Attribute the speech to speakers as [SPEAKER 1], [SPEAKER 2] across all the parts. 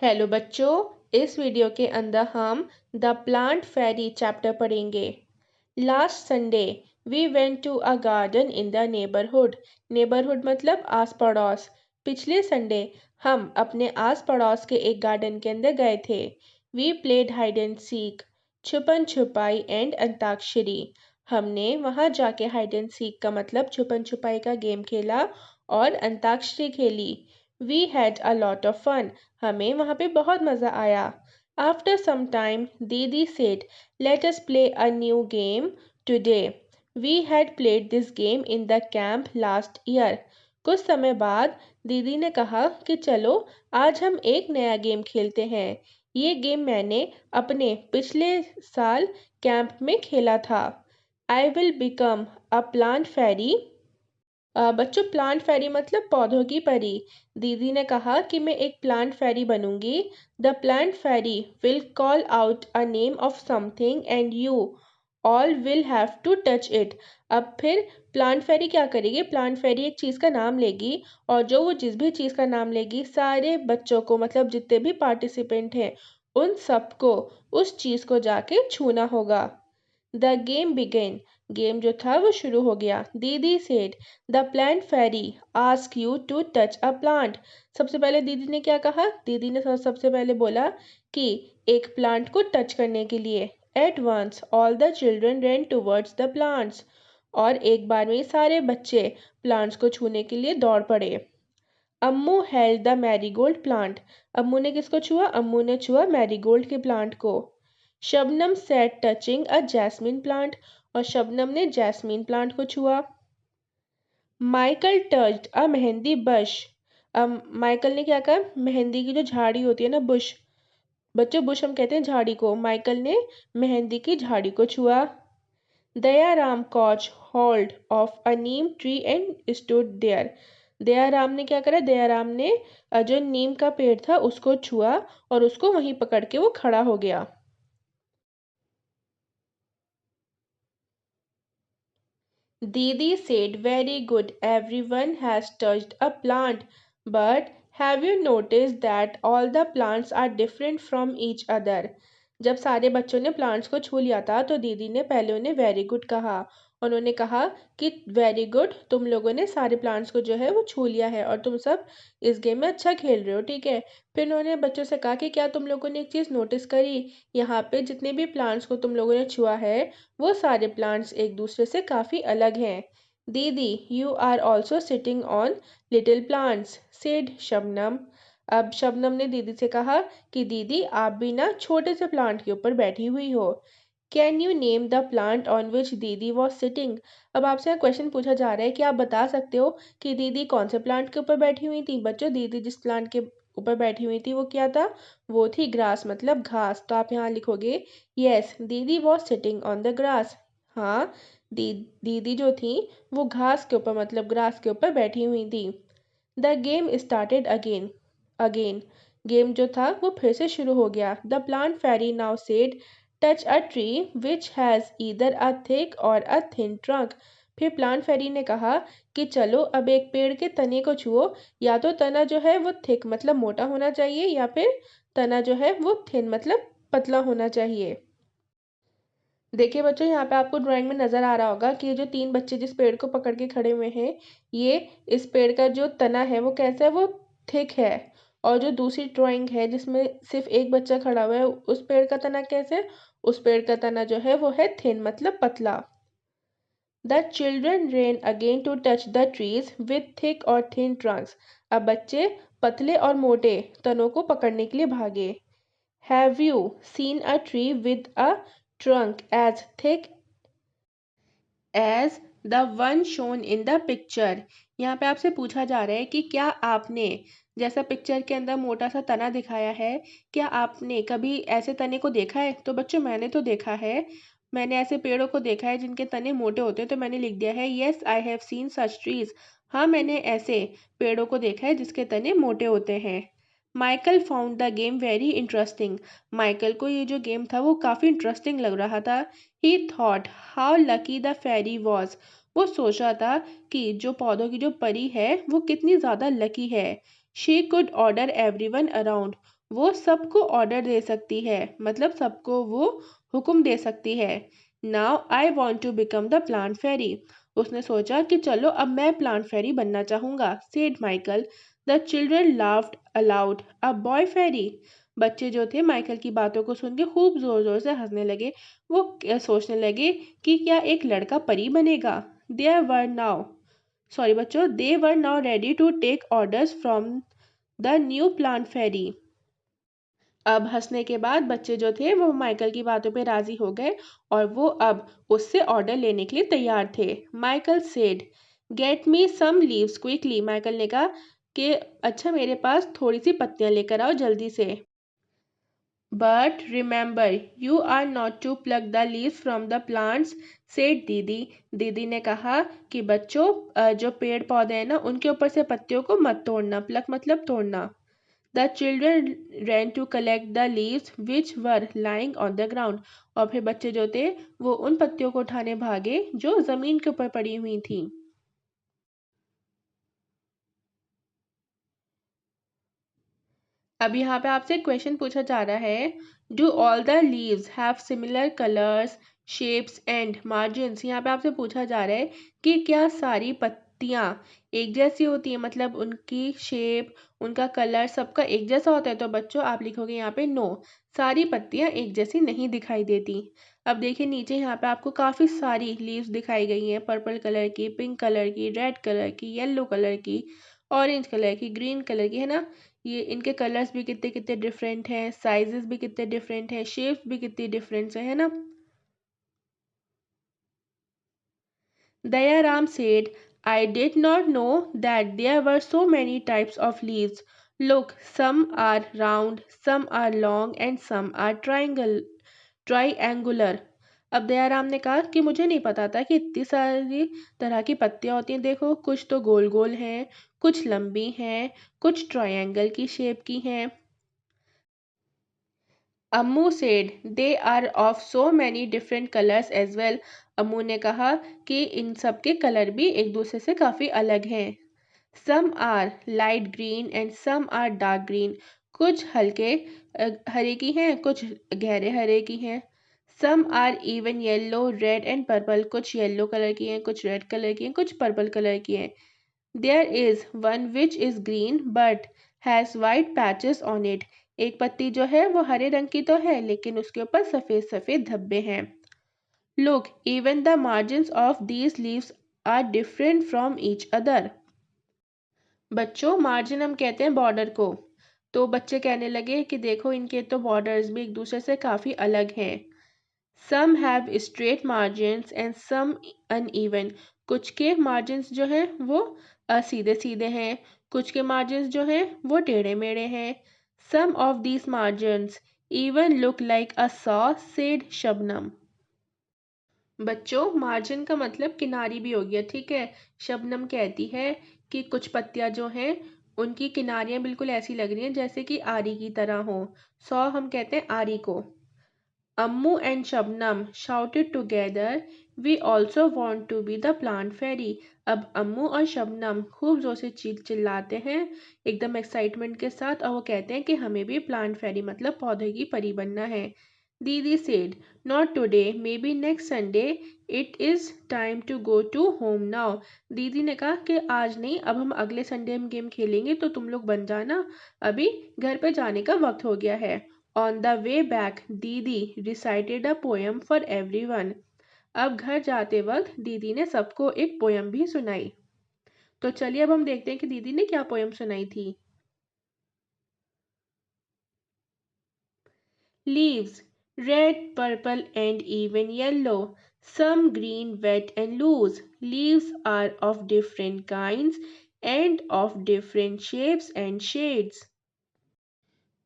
[SPEAKER 1] Hello बच्चों, इस video के अंदर हम द प्लांट फेरी चैप्टर पढ़ेंगे। Last Sunday we went to a garden in the neighbourhood. Neighbourhood मतलब आस पड़ोस। पिछले संडे हम अपने आस पड़ोस के एक गार्डन के अंदर गए थे। We played hide and seek, छुपन छुपाई एंड अंताक्षरी। हमने वहां जाके हाइड एंड सीक का मतलब छुपन छुपाई का गेम खेला और अंताक्षरी खेली। We had a lot of fun. हमें वहाँ पे बहुत मज़ा आया। After some time didi said let us play a new game today. We had played this game in the camp last year. कुछ समय बाद दीदी ने कहा कि चलो आज हम एक नया गेम खेलते हैं। ये गेम मैंने अपने पिछले साल कैंप में खेला था। I will become a plant fairy. बच्चों, प्लांट फेरी मतलब पौधों की परी। दीदी ने कहा कि मैं एक प्लांट फेरी बनूंगी। The plant fairy will call out a name of something and you all will have to touch it. अब फिर प्लांट फेरी क्या करेगी? प्लांट फेरी एक चीज़ का नाम लेगी और जो वो जिस भी चीज़ का नाम लेगी सारे बच्चों को, मतलब जितने भी पार्टिसिपेंट हैं उन सबको उस चीज़ को जाके छूना होगा। The game begin. गेम जो था वो शुरू हो गया। Didi said the plant fairy ask you to touch a plant. सबसे पहले दीदी ने क्या कहा? दीदी ने सबसे पहले बोला कि एक प्लांट को टच करने के लिए। At once all the children ran towards the plants. और एक बार में सारे बच्चे प्लांट्स को छूने के लिए दौड़ पड़े। अम्मू हेल्ड द मैरीगोल्ड प्लांट। अम्मू ने किसको छुआ? अम्मू ने छुआ मैरीगोल्ड के प्लांट को। Shabnam sat touching a jasmine plant. और शबनम ने जैस्मिन प्लांट को छुआ। Michael touched a mehndi bush. Michael ने क्या कहा? मेहंदी की जो झाड़ी होती है ना, बुश। बच्चों, बुश हम कहते हैं झाड़ी को। माइकल ने मेहंदी की झाड़ी को छुआ। Dayaram caught hold of a neem tree and stood there. Dayaram ने क्या करा? दयाराम ने जो नीम का पेड़ था उसको छुआ और उसको वहीं पकड़ के वो खड़ा हो गया। Didi said, very good, everyone has touched a plant. But have you noticed that all the plants are different from each other? जब सारे बच्चों ने प्लांट्स को छू लिया था तो दीदी ने पहले उन्हें वेरी गुड कहा। उन्होंने कहा कि वेरी गुड, तुम लोगों ने सारे प्लांट्स को जो है वो छू लिया है और तुम सब इस गेम में अच्छा खेल रहे हो, ठीक है। फिर उन्होंने बच्चों से कहा कि क्या तुम लोगों ने एक चीज़ नोटिस करी? यहाँ पे जितने भी प्लांट्स को तुम लोगों ने छुआ है वो सारे प्लांट्स एक दूसरे से काफ़ी अलग हैं। Didi, you are also sitting on little plants, said Shabnam. अब शबनम ने दीदी से कहा कि दीदी आप भी ना छोटे से प्लांट के ऊपर बैठी हुई हो। Can you name the plant on which दीदी वॉज सिटिंग। अब आपसे क्वेश्चन पूछा जा रहा है कि आप बता सकते हो कि दीदी कौन से प्लांट के ऊपर बैठी हुई थी? बच्चों, दीदी जिस प्लांट के ऊपर बैठी हुई थी वो क्या था? वो थी ग्रास, मतलब घास। तो आप यहाँ लिखोगे यस, दीदी was sitting on the grass. हाँ, दीदी जो थी वो घास के ऊपर, मतलब ग्रास के ऊपर बैठी हुई थी। The game started again. Again game जो था वो फिर से शुरू हो गया। The plant fairy now said touch a tree which has either a thick और अ थिन ट्रंक। फिर प्लांट फेरी ने कहा कि चलो अब एक पेड़ के तने को छुओ। या तो तना जो है वो थिक मतलब मोटा होना चाहिए, या फिर तना जो है वो थिन मतलब पतला होना चाहिए। देखिए बच्चों, यहाँ पे आपको ड्राइंग में नज़र आ रहा होगा कि ये जो तीन बच्चे जिस पेड़ को पकड़ के खड़े हुए हैं, ये इस पेड़ का जो तना है वो कैसा है? वो थिक है। और जो दूसरी ड्राइंग है जिसमें सिर्फ एक बच्चा खड़ा हुआ है, उस पेड़ का तना कैसे है? उस पेड़ का तना जो है वो है थिन मतलब पतला। The children ran again to touch the trees with thick और थिन ट्रंक्स। अब बच्चे पतले और मोटे तनों को पकड़ने के लिए भागे। Have you seen a tree with a trunk as thick as the one shown in the picture। यहाँ पे आपसे पूछा जा रहा है कि क्या आपने, जैसा पिक्चर के अंदर मोटा सा तना दिखाया है, क्या आपने कभी ऐसे तने को देखा है? तो बच्चों, मैंने तो देखा है। मैंने ऐसे पेड़ों को देखा है जिनके तने मोटे होते हैं, तो मैंने लिख दिया है yes I have seen such trees. हाँ, मैंने ऐसे पेड़ों को देखा है जिसके तने मोटे होते हैं। Michael found the game very interesting. Michael को ये जो गेम था वो काफ़ी इंटरेस्टिंग लग रहा था। He thought how lucky the fairy was. वो सोच रहा था कि जो पौधों की जो परी है वो कितनी ज़्यादा लकी है। She could order everyone around. वो सबको ऑर्डर दे सकती है, मतलब सबको वो हुक्म दे सकती है। Now I want to become the plant fairy. उसने सोचा कि चलो अब मैं प्लांट फेरी बनना चाहूंगा, said Michael. The children laughed aloud. A boy fairy. बच्चे जो थे माइकल की बातों को सुन के खूब जोर जोर से हंसने लगे। वो सोचने लगे कि क्या एक लड़का परी बनेगा। देयर वर नाउ सॉरी बच्चों, they were now ready to take orders from the new plant fairy. अब हंसने के बाद बच्चे जो थे वो माइकल की बातों पे राजी हो गए और वो अब उससे ऑर्डर लेने के लिए तैयार थे। Michael said, get me some leaves quickly. Michael ने कहा कि अच्छा मेरे पास थोड़ी सी पत्तियां लेकर आओ जल्दी से। But remember you are not to pluck the leaves from the plants, said didi. दीदी ने कहा कि बच्चों जो पेड़ पौधे हैं ना उनके ऊपर से पत्तियों को मत तोड़ना। प्लग मतलब तोड़ना। The children ran to collect the leaves which were lying on the ground। और फिर बच्चे जो थे वो उन पत्तियों को उठाने भागे जो जमीन के ऊपर पड़ी हुई थी। अब यहाँ पे आपसे क्वेश्चन पूछा जा रहा है, do all the leaves have similar colours, shapes and margins. यहाँ पे आपसे पूछा जा रहा है कि क्या सारी पत्तियाँ एक जैसी होती हैं, मतलब उनकी शेप, उनका कलर सबका एक जैसा होता है। तो बच्चों आप लिखोगे यहाँ पे नो, सारी पत्तियाँ एक जैसी नहीं दिखाई देती। अब देखिए नीचे यहाँ पे आपको काफ़ी सारी लीव्स दिखाई गई हैं, पर्पल कलर की, पिंक कलर की, रेड कलर की, येलो कलर की, ऑरेंज कलर की, ग्रीन कलर की, है ना। ये इनके कलर्स भी कितने कितने डिफरेंट हैं, साइजेस भी कितने डिफरेंट हैं, शेप्स भी कितनी डिफरेंट है ना। Dayaram said, I did not know that there were so many types of leaves. Look, some are round, some are long, and some are triangular। अब दयाराम ने कहा कि मुझे नहीं पता था कि इतनी सारी तरह की पत्तियां होती हैं। देखो कुछ तो गोल गोल हैं, कुछ लंबी हैं, कुछ ट्रायंगल की शेप की हैं। Ammu said they are of so many different colours as well. Ammu ने कहा कि इन सब के कलर भी एक दूसरे से काफ़ी अलग हैं। Some are light green and some are dark green. कुछ हल्के हरे की हैं, कुछ गहरे हरे की हैं। Some are even yellow red and purple. कुछ येलो कलर की हैं, कुछ रेड कलर की हैं, कुछ पर्पल कलर की हैं। There is one which is green but has white patches on it. एक पत्ती जो है वो हरे रंग की तो है लेकिन उसके ऊपर सफ़ेद सफ़ेद धब्बे हैं। Look even the margins of these leaves are different from each other. बच्चों मार्जिन हम कहते हैं बॉर्डर को। तो बच्चे कहने लगे कि देखो इनके तो बॉर्डर्स भी एक दूसरे से काफ़ी अलग हैं। Some have straight margins and some uneven. कुछ के मार्जिन्स जो हैं वो सीधे सीधे हैं, कुछ के मार्जिन्स जो हैं वो टेढ़े मेढ़े हैं। Some of these margins even look like a saw, said Shabnam. बच्चों मार्जिन का मतलब किनारी भी हो गया, ठीक है। शबनम कहती है कि कुछ पत्तियां जो हैं उनकी किनारियां बिल्कुल ऐसी लग रही हैं जैसे कि आरी की तरह हो। सौ हम कहते हैं आरी को। Ammu and Shabnam shouted together, we also want to be the plant fairy। अब अम्मू और शबनम खूब जोर से चिल्लाते हैं एकदम एक्साइटमेंट के साथ और वो कहते हैं कि हमें भी प्लांट फेरी मतलब पौधे की परी बनना है। Didi said, not today, maybe next Sunday, it is time to go to home now. दीदी ने कहा कि आज नहीं, अब हम अगले संडे हम गेम खेलेंगे तो तुम लोग बन जाना, अभी घर पे जाने का वक्त हो गया है। ऑन द वे बैक दीदी recited a poem for everyone. अब घर जाते वक्त दीदी ने सबको एक पोएम भी सुनाई। तो चलिए अब हम देखते हैं कि दीदी ने क्या पोएम सुनाई थी। Leaves, red, purple, and even yellow. Some green, wet, and loose. Leaves are of different kinds and of different shapes and shades।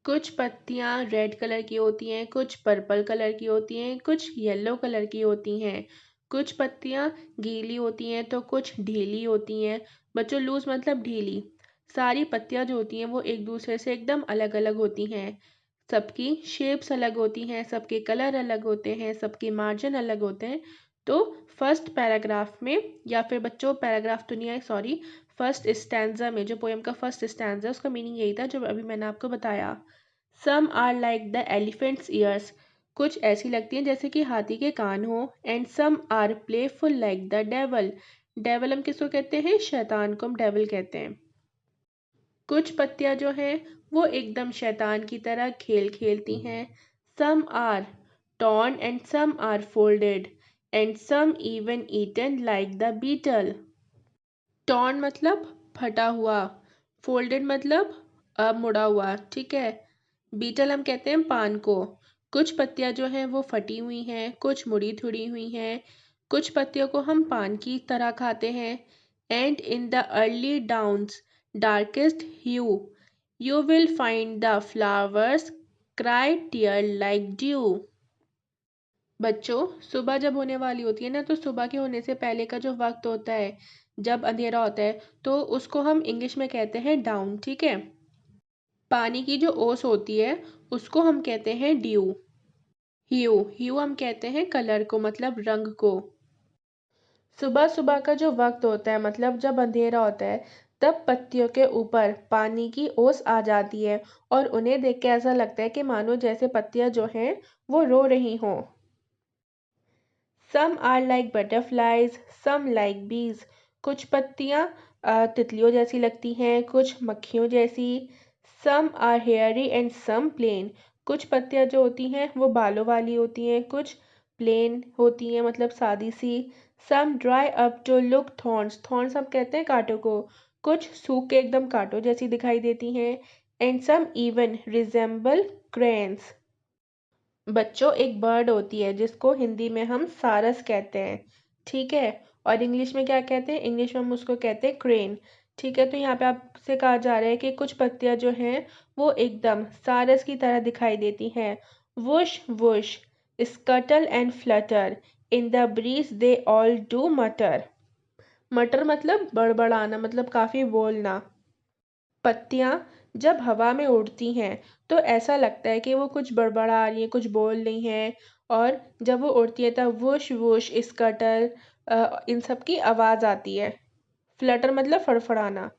[SPEAKER 1] कुछ पत्तियां रेड कलर की होती हैं, कुछ पर्पल कलर की होती हैं, कुछ येलो कलर की होती हैं। कुछ पत्तियां गीली होती हैं तो कुछ ढीली होती हैं। बच्चों लूज मतलब ढीली। सारी पत्तियां जो होती हैं वो एक दूसरे से एकदम अलग अलग होती हैं। सबकी शेप्स अलग होती हैं, सबके कलर अलग होते हैं, सबके मार्जिन अलग होते हैं। तो फर्स्ट पैराग्राफ में, या फिर बच्चों पैराग्राफ तो नहीं है सॉरी, फर्स्ट स्टैंजा में, जो पोएम का फर्स्ट स्टैंजा है उसका मीनिंग यही था जो अभी मैंने आपको बताया। Some are like the elephant's ears, कुछ ऐसी लगती हैं जैसे कि हाथी के कान हो। And some are playful like the devil, devil हम किसको कहते हैं, शैतान को हम डेवल कहते हैं। कुछ पत्तियां जो हैं वो एकदम शैतान की तरह खेल खेलती हैं। Some are torn and some are folded and some even eaten like the beetle। torn मतलब फटा हुआ, folded मतलब मुड़ा हुआ, ठीक है। बीटल हम कहते हैं पान को। कुछ पत्तियां जो हैं वो फटी हुई हैं, कुछ मुड़ी थुड़ी हुई हैं। कुछ पत्तियों को हम पान की तरह खाते हैं। And in the early dawn's darkest hue you will find the flowers cry tear like dew. बच्चों, सुबह जब होने वाली होती है ना, तो सुबह के होने से पहले का जो वक्त होता है, जब अंधेरा होता है, तो उसको हम इंग्लिश में कहते हैं डाउन, ठीक है। पानी की जो ओस होती है उसको हम कहते हैं ड्यू। ह्यू ह्यू हम कहते हैं कलर को, मतलब रंग को। सुबह सुबह का जो वक्त होता है, मतलब जब अंधेरा होता है, तब पत्तियों के ऊपर पानी की ओस आ जाती है और उन्हें देख के ऐसा लगता है कि मानो जैसे पत्तियां जो हैं वो रो रही हों। Some are like butterflies some like bees, कुछ पत्तियां तितलियों जैसी लगती हैं, कुछ मक्खियों जैसी। Some are hairy and some plain, कुछ पत्तियां जो होती हैं वो बालों वाली होती हैं, कुछ प्लेन होती हैं, मतलब सादी सी। Some dry up to look thorns, thorns हम कहते हैं कांटों को, कुछ सूख के एकदम कांटों जैसी दिखाई देती हैं। And some even resemble cranes. बच्चों, एक बर्ड होती है जिसको हिंदी में हम सारस कहते हैं, ठीक है। और इंग्लिश में क्या कहते हैं, इंग्लिश में हम उसको कहते हैं क्रेन, ठीक है। तो यहाँ पे आपसे कहा जा रहा है कि कुछ पत्तियां जो हैं वो एकदम सारस की तरह दिखाई देती हैं। Whoosh whoosh scuttle and Flutter in the breeze they all do मटर, मटर मतलब बड़बड़ाना, मतलब काफी बोलना। पत्तियां जब हवा में उड़ती हैं तो ऐसा लगता है कि वो कुछ बड़बड़ा रही हैं, कुछ बोल रही हैं। और जब वो उड़ती है तब वुश वुश स्कटर इन सब की आवाज़ आती है। फ्लटर मतलब फड़फड़ाना।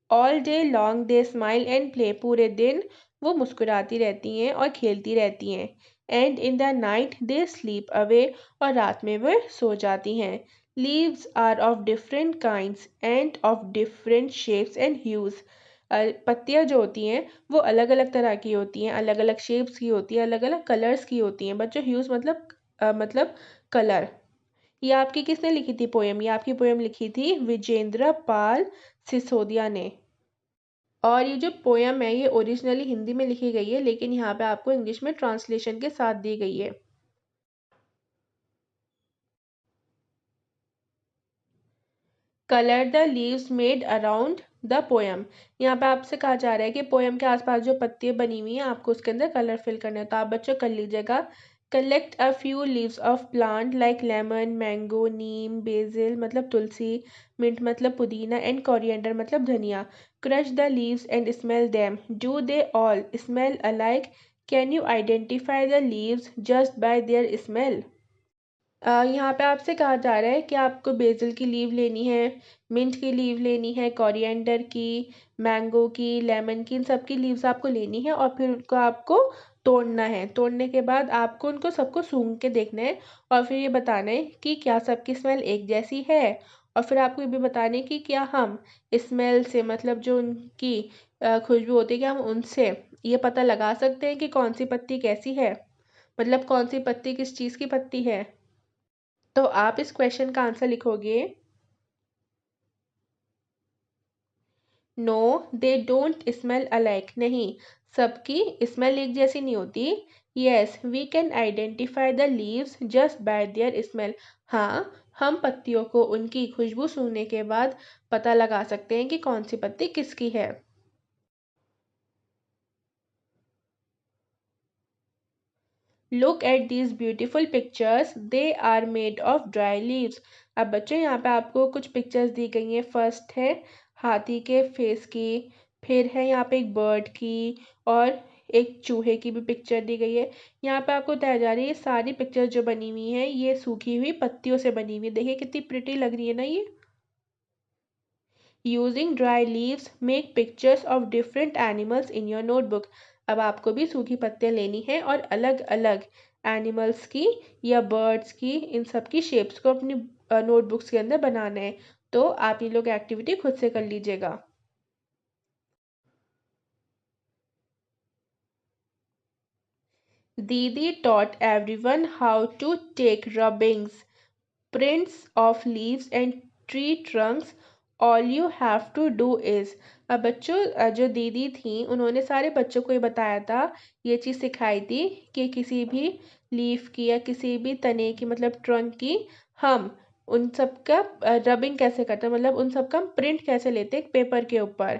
[SPEAKER 1] All day long they smile and play, पूरे दिन वो मुस्कुराती रहती हैं और खेलती रहती हैं। And in the night they sleep away, और रात में वे सो जाती हैं। Leaves are of different kinds and of different shapes and hues, पत्तियां जो होती हैं वो अलग अलग तरह की होती हैं, अलग अलग शेप्स की होती हैं, अलग अलग कलर्स की होती हैं। बच्चों, ह्यूज मतलब मतलब कलर। ये आपकी किसने लिखी थी पोयम, ये आपकी पोयम लिखी थी विजेंद्र पाल सिसोदिया ने। और ये जो पोयम है ये ओरिजिनली हिंदी में लिखी गई है, लेकिन यहाँ पे आपको इंग्लिश में ट्रांसलेशन के साथ दी गई है। Colour the leaves made around the poem, यहाँ पे आपसे कहा जा रहा है कि पोयम के आसपास जो पत्तियां बनी हुई हैं आपको उसके अंदर कलर फिल करना है। तो आप बच्चों कर लीजिएगा। Collect a few leaves of plant like lemon mango neem basil मतलब तुलसी, मिंट मतलब पुदीना, एंड कोरिएंडर मतलब धनिया। Crush the leaves and smell them, do they all smell alike, can you identify the leaves just by their smell. यहाँ पे आपसे कहा जा रहा है कि आपको बेसिल की लीव लेनी है, मिंट की लीव लेनी है, कोरिएंडर की, मैंगो की, लेमन की, इन सब की लीव्स आपको लेनी है और फिर उनको आपको तोड़ना है। तोड़ने के बाद आपको उनको सबको सूंघ के देखना है और फिर ये बताना है कि क्या सबकी स्मेल एक जैसी है। और फिर आपको ये भी बताना है कि क्या हम स्मेल से, मतलब जो उनकी खुशबू होती है, क्या हम उनसे ये पता लगा सकते हैं कि कौन सी पत्ती कैसी है, मतलब कौन सी पत्ती किस चीज़ की पत्ती है। तो आप इस क्वेश्चन का आंसर लिखोगे no they don't smell alike, नहीं सबकी स्मेल एक जैसी नहीं होती। Yes we can identify the leaves just by their smell, हाँ हम पत्तियों को उनकी खुशबू सूंघने के बाद पता लगा सकते हैं कि कौन सी पत्ती किसकी है। Look at these beautiful pictures they are made of dry leaves. अब बच्चों यहाँ पे आपको कुछ पिक्चर्स दी गई हैं। फर्स्ट है हाथी के फेस की, फिर है यहाँ पे एक बर्ड की, और एक चूहे की भी पिक्चर दी गई है। यहाँ पे आपको बताया जा रही है ये सारी पिक्चर्स जो बनी हुई हैं ये सूखी हुई पत्तियों से बनी हुई है। देखिए कितनी प्रिटी लग रही है ना ये। Using dry leaves, make pictures of different animals in your notebook. अब आपको भी सूखी पत्तियाँ लेनी है और अलग अलग एनिमल्स की या बर्ड्स की, इन सब की शेप्स को अपनी नोटबुक्स के अंदर बनाना है। तो आप ये लोग एक्टिविटी खुद से कर लीजिएगा। दीदी taught everyone how to take rubbings, prints of leaves and tree trunks. All you have to do is। अब बच्चों जो दीदी थी उन्होंने सारे बच्चों को ये बताया था, ये चीज़ सिखाई थी कि किसी भी लीफ की या किसी भी तने की मतलब ट्रंक की हम उन सब का रबिंग कैसे करते हैं, मतलब उन सब का हम प्रिंट कैसे लेते हैं पेपर के ऊपर।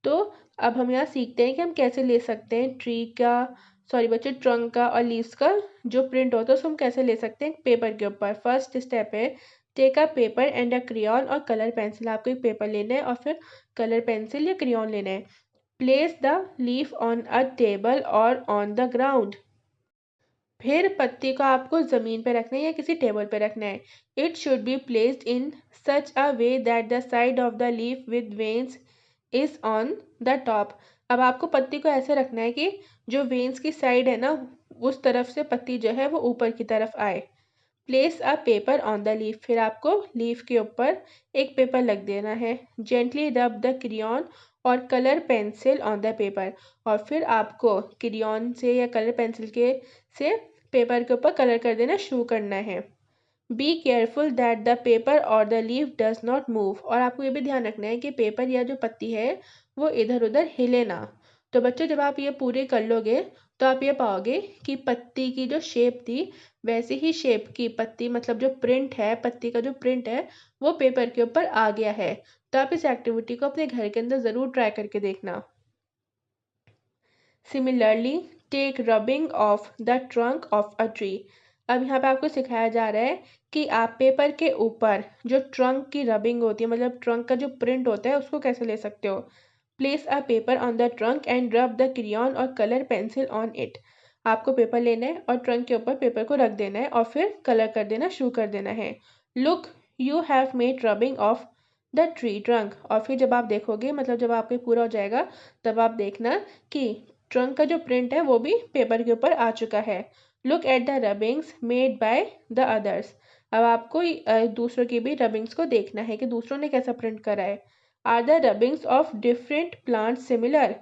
[SPEAKER 1] तो अब हम यहाँ सीखते हैं कि हम कैसे ले सकते हैं ट्री का, सॉरी बच्चों, ट्रंक का और लीव्स का जो प्रिंट होता है उसको हम कैसे ले सकते हैं पेपर के ऊपर। फर्स्ट स्टेप है take a paper and a crayon और कलर पेंसिल। आपको एक पेपर लेना है और फिर कलर पेंसिल या क्रेयॉन लेना है। Place the leaf on a table और ऑन द ग्राउंड। फिर पत्ती को आपको ज़मीन पे रखना है या किसी टेबल पे रखना है। It should be placed in such a way that the side of the leaf with veins is on the top. अब आपको पत्ती को ऐसे रखना है कि जो वेन्स की साइड है ना उस तरफ से पत्ती जो है वो ऊपर की तरफ आए। Place a paper on the leaf. फिर आपको लीफ के ऊपर एक पेपर लग देना है। जेंटली रब द क्रियॉन और colour pencil on the paper. और फिर आपको क्रियॉन से या कलर पेंसिल के से पेपर के ऊपर कलर कर देना शुरू करना है। Be careful that the paper और the leaf does not move. और आपको ये भी ध्यान रखना है कि पेपर या जो पत्ती है वो इधर उधर हिले ना। तो बच्चों जब आप ये पूरे कर लोगे तो आप ये पाओगे कि पत्ती की जो शेप थी वैसी ही शेप की पत्ती, मतलब जो प्रिंट है पत्ती का जो प्रिंट है वो पेपर के ऊपर आ गया है। तो आप इस एक्टिविटी को अपने घर के अंदर ज़रूर ट्राई करके देखना। Similarly take rubbing of the trunk of a tree. अब यहाँ पे आपको सिखाया जा रहा है कि आप पेपर के ऊपर जो ट्रंक की रबिंग होती है, मतलब ट्रंक का जो प्रिंट होता है उसको कैसे ले सकते हो। Place a paper on the trunk and रब द क्रियॉन और कलर पेंसिल ऑन इट। आपको पेपर लेना है और ट्रंक के ऊपर पेपर को रख देना है और फिर कलर कर देना शुरू कर देना है। Look you have made rubbing of the tree trunk. और फिर जब आप देखोगे, मतलब जब आपके पूरा हो जाएगा तब आप देखना कि ट्रंक का जो प्रिंट है वो भी पेपर के ऊपर आ चुका है। Look at the rubbings made by the others. अब आपको दूसरों की भी रबिंग्स को देखना है कि दूसरों ने कैसा प्रिंट करा है। Are the rubbings of different plants similar.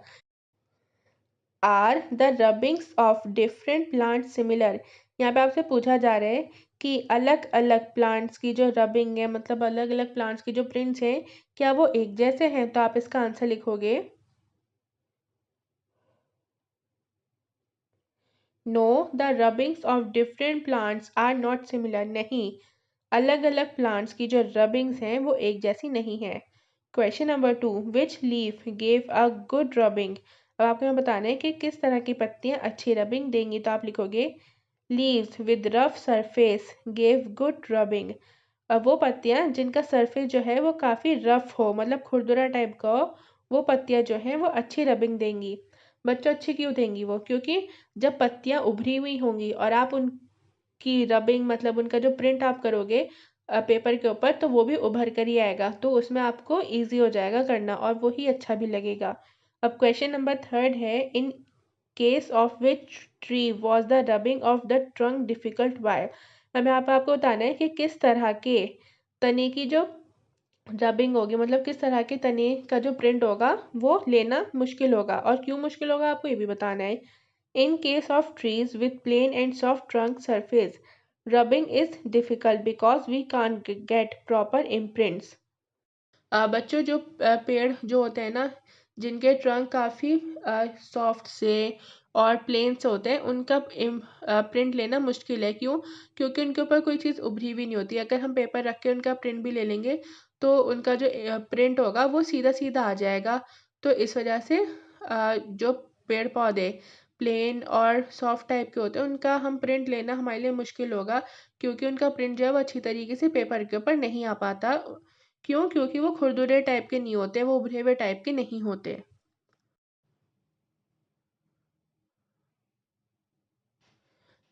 [SPEAKER 1] Are the rubbings of different plants similar. यहाँ पे आपसे पूछा जा रहा है कि अलग अलग प्लांट्स की जो रबिंग है, मतलब अलग अलग प्लांट्स की जो प्रिंट्स हैं क्या वो एक जैसे हैं। तो आप इसका आंसर लिखोगे no the rubbings of different plants are not similar. नहीं, अलग अलग प्लांट्स की जो रबिंग्स हैं वो एक जैसी नहीं है। Question number 2 which leaf gave a good rubbing. अब आपको यहाँ बताना है कि किस तरह की पत्तियाँ अच्छी रबिंग देंगी। तो आप लिखोगे leaves with rough surface gave good rubbing. अब वो पत्तियाँ जिनका सरफेस जो है वो काफ़ी रफ हो, मतलब खुरदुरा टाइप का हो, वो पत्तियाँ जो हैं वो अच्छी रबिंग देंगी। बच्चों अच्छी क्यों देंगी वो, क्योंकि जब पत्तियाँ उभरी हुई होंगी और आप उनकी रबिंग मतलब उनका जो प्रिंट आप करोगे पेपर के ऊपर तो वो भी उभर कर ही आएगा, तो उसमें आपको इजी हो जाएगा करना और वो ही अच्छा भी लगेगा। अब क्वेश्चन नंबर 3 है in case of which tree was the rubbing of the trunk difficult wire. अब यहाँ पे आपको बताना है कि किस तरह के तने की जो रबिंग होगी, मतलब किस तरह के तने का जो प्रिंट होगा वो लेना मुश्किल होगा और क्यों मुश्किल होगा आपको ये भी बताना है। In case of trees with plain and soft trunk surface rubbing is difficult because we can get proper imprints. बच्चों जो पेड़ जो होते हैं ना जिनके ट्रंक काफ़ी सॉफ्ट से और प्लेन से होते हैं उनका प्रिंट लेना मुश्किल है। क्यों? क्योंकि उनके ऊपर कोई चीज़ उभरी भी नहीं होती। अगर हम पेपर रख के उनका प्रिंट भी ले लेंगे तो उनका जो प्रिंट होगा वो सीधा सीधा आ जाएगा। तो इस वजह से जो पेड़ पौधे प्लेन और सॉफ्ट टाइप के होते हैं उनका हम प्रिंट लेना हमारे लिए मुश्किल होगा, क्योंकि उनका प्रिंट जो है वो अच्छी तरीके से पेपर के ऊपर नहीं आ पाता। क्यों? क्योंकि वो खुरदुरे टाइप के नहीं होते, वो उभरे हुए टाइप के नहीं होते।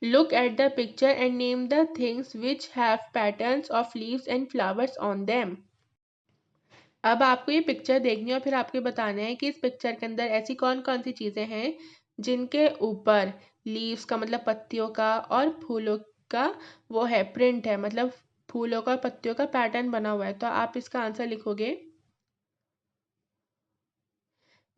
[SPEAKER 1] Look at the picture and name the things which have patterns of leaves and flowers on them. अब आपको ये पिक्चर देखनी है और फिर आपको बताना है कि इस पिक्चर के अंदर ऐसी कौन कौन सी चीज़ें हैं जिनके ऊपर लीव्स का मतलब पत्तियों का और फूलों का वो है प्रिंट है, मतलब फूलों का और पत्तियों का पैटर्न बना हुआ है। तो आप इसका आंसर लिखोगे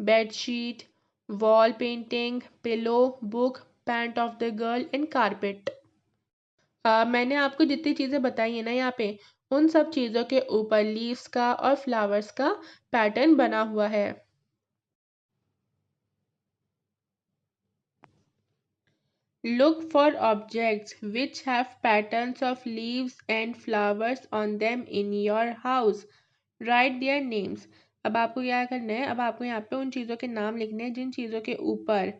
[SPEAKER 1] bedsheet, wall painting, pillow, book, pant of the girl and carpet. मैंने आपको जितनी चीज़ें बताई है ना यहाँ पे, उन सब चीज़ों के ऊपर लीव्स का और फ्लावर्स का पैटर्न बना हुआ है। Look for objects which have patterns of leaves and flowers on them in your house. Write their names. अब आपको क्या करना है, अब आपको यहाँ पे उन चीज़ों के नाम लिखने हैं जिन चीज़ों के ऊपर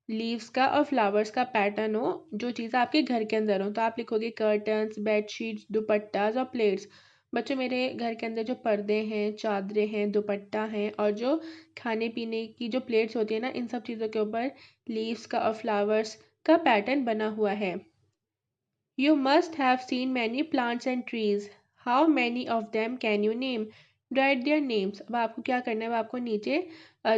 [SPEAKER 1] लीव्स का और फ्लावर्स का पैटर्न हो, जो चीज़ आपके घर के अंदर हो। तो आप लिखोगे कर्टन्स, बेडशीट्स, दुपट्टास और प्लेट्स। बच्चों, मेरे घर के अंदर जो पर्दे हैं, चादरें हैं, दुपट्टा हैं और जो खाने पीने की जो प्लेट्स होती है ना, इन सब चीज़ों के ऊपर लीव्स का और फ्लावर्स का पैटर्न बना हुआ है। You must have seen many plants and trees. How many of them can you name? Write their names. अब आपको क्या करना है, अब आपको नीचे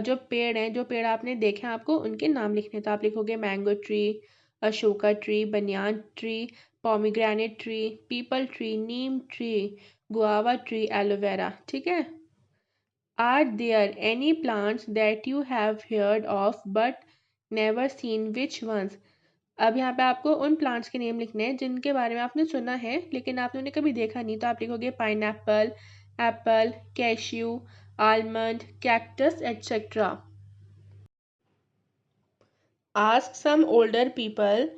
[SPEAKER 1] जो पेड़ हैं, जो पेड़ आपने देखे हैं, आपको उनके नाम लिखने हैं। तो आप लिखोगे mango tree, Ashoka tree, banyan tree, pomegranate tree, peepal tree, neem tree, guava tree, aloe vera. ठीक है। Are there any plants that you have heard of but never seen? Which ones? अब यहाँ पे आपको उन प्लांट्स के नेम लिखने हैं जिनके बारे में आपने सुना है लेकिन आपने उन्हें कभी देखा नहीं। तो आप लिखोगे pineapple, Apple, cashew, almond, cactus etcetera. Ask some older people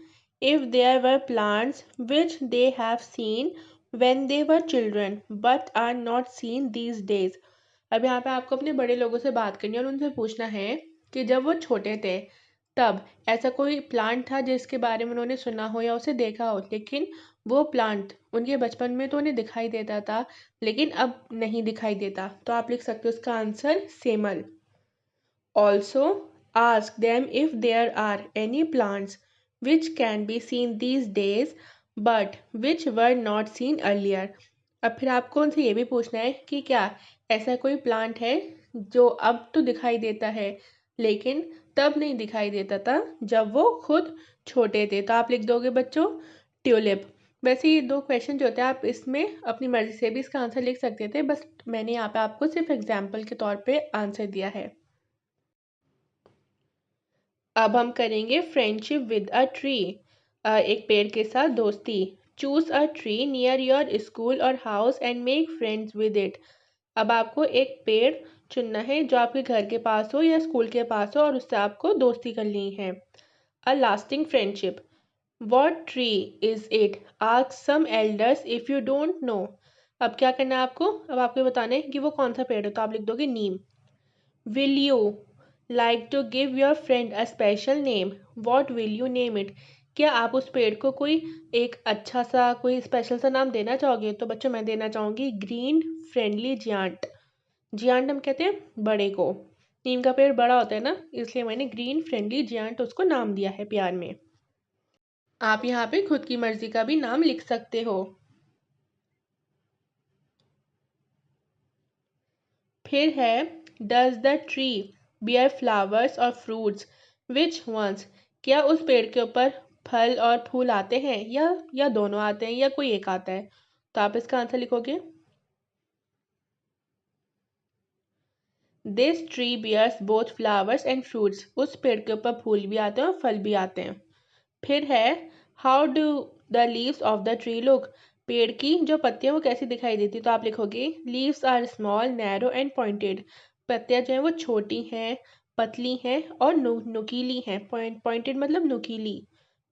[SPEAKER 1] if there were plants which they have seen when they were children but are not seen these days. अब यहाँ पे आपको अपने बड़े लोगों से बात करनी है और उनसे पूछना है कि जब वो छोटे थे तब ऐसा कोई प्लांट था जिसके बारे में उन्होंने सुना हो या उसे देखा हो, लेकिन वो प्लांट उनके बचपन में तो उन्हें दिखाई देता था लेकिन अब नहीं दिखाई देता। तो आप लिख सकते हो उसका आंसर सेमल। Also, ask them if there are any plants which can be seen these days but which were not seen earlier. अब फिर आपको उनसे ये भी पूछना है कि क्या ऐसा कोई प्लांट है जो अब तो दिखाई देता है लेकिन तब नहीं दिखाई देता था जब वो खुद छोटे थे। तो आप लिख दोगे बच्चों ट्यूलिप। वैसे ये दो क्वेश्चन जो होते हैं आप इसमें अपनी मर्जी से भी इसका आंसर लिख सकते थे, बस मैंने यहाँ पे आपको सिर्फ एग्जाम्पल के तौर पे आंसर दिया है। अब हम करेंगे फ्रेंडशिप विद अ ट्री। एक पेड़ के साथ दोस्ती। Choose a tree near your school और house and make friends with it. अब आपको एक पेड़ चुनना है जो आपके घर के पास हो या स्कूल के पास हो और उससे आपको दोस्ती करनी है। A lasting friendship. What tree is it? Ask some elders if you don't know. अब क्या करना है आपको, अब आपको बताना है कि वो कौन सा पेड़ है। तो आप लिख दोगे नीम। Will you like to give your friend a special name? What will you name it? क्या आप उस पेड़ को कोई एक अच्छा सा कोई स्पेशल सा नाम देना चाहोगे? तो बच्चों मैं देना चाहूँगी ग्रीन फ्रेंडली जियांट। जियांट हम कहते हैं बड़े को, नीम का पेड़ बड़ा होता है ना, इसलिए मैंने ग्रीन फ्रेंडली जियांट उसको नाम दिया है प्यार में। आप यहाँ पे खुद की मर्जी का भी नाम लिख सकते हो। फिर है does the tree beer flowers और फ्रूट्स? विच वंस? क्या उस पेड़ के ऊपर फल और फूल आते हैं या दोनों आते हैं या कोई एक आता है? तो आप इसका आंसर लिखोगे this tree bears both flowers and fruits. उस पेड़ के ऊपर फूल भी आते हैं और फल भी आते हैं। फिर है how do the leaves of the tree look? पेड़ की जो पत्तियां वो कैसी दिखाई देती? तो आप लिखोगे leaves are small narrow and pointed. पत्तियां जो हैं वो छोटी हैं, पतली हैं और नुकीली हैं। पॉइंटेड मतलब नुकीली।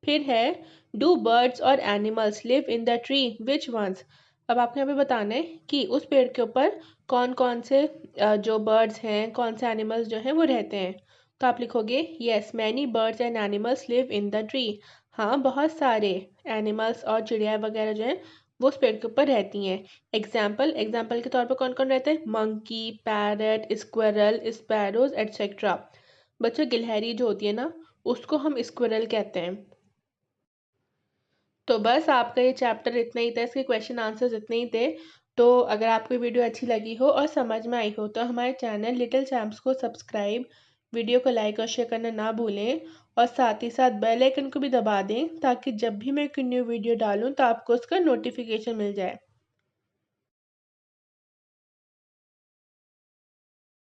[SPEAKER 1] फिर है डू बर्ड्स और animals live in the tree? Which ones? अब आपको यहाँ पे बताना है कि उस पेड़ के ऊपर कौन कौन से जो बर्ड्स हैं, कौन से एनिमल्स जो हैं वो रहते हैं। तो आप लिखोगे yes many birds and animals live in the tree. हाँ, बहुत सारे एनिमल्स और चिड़िया वगैरह जो हैं वो उस पेड़ के ऊपर रहती हैं। एग्जाम्पल के तौर पर कौन कौन रहते हैं? Monkey, parrot, squirrel, sparrows etcetera. बच्चों गिलहरी जो होती है ना, उसको हम स्क्विरल कहते हैं। तो बस आपका ये चैप्टर इतना ही था, इसके क्वेश्चन आंसर्स इतने ही थे। तो अगर आपको वीडियो अच्छी लगी हो और समझ में आई हो तो हमारे चैनल लिटिल चैम्प्स को सब्सक्राइब, वीडियो को लाइक और शेयर करना ना भूलें। और साथ ही साथ बेल आइकन को भी दबा दें ताकि जब भी मैं कोई न्यू वीडियो डालूं तो आपको उसका नोटिफिकेशन मिल जाए।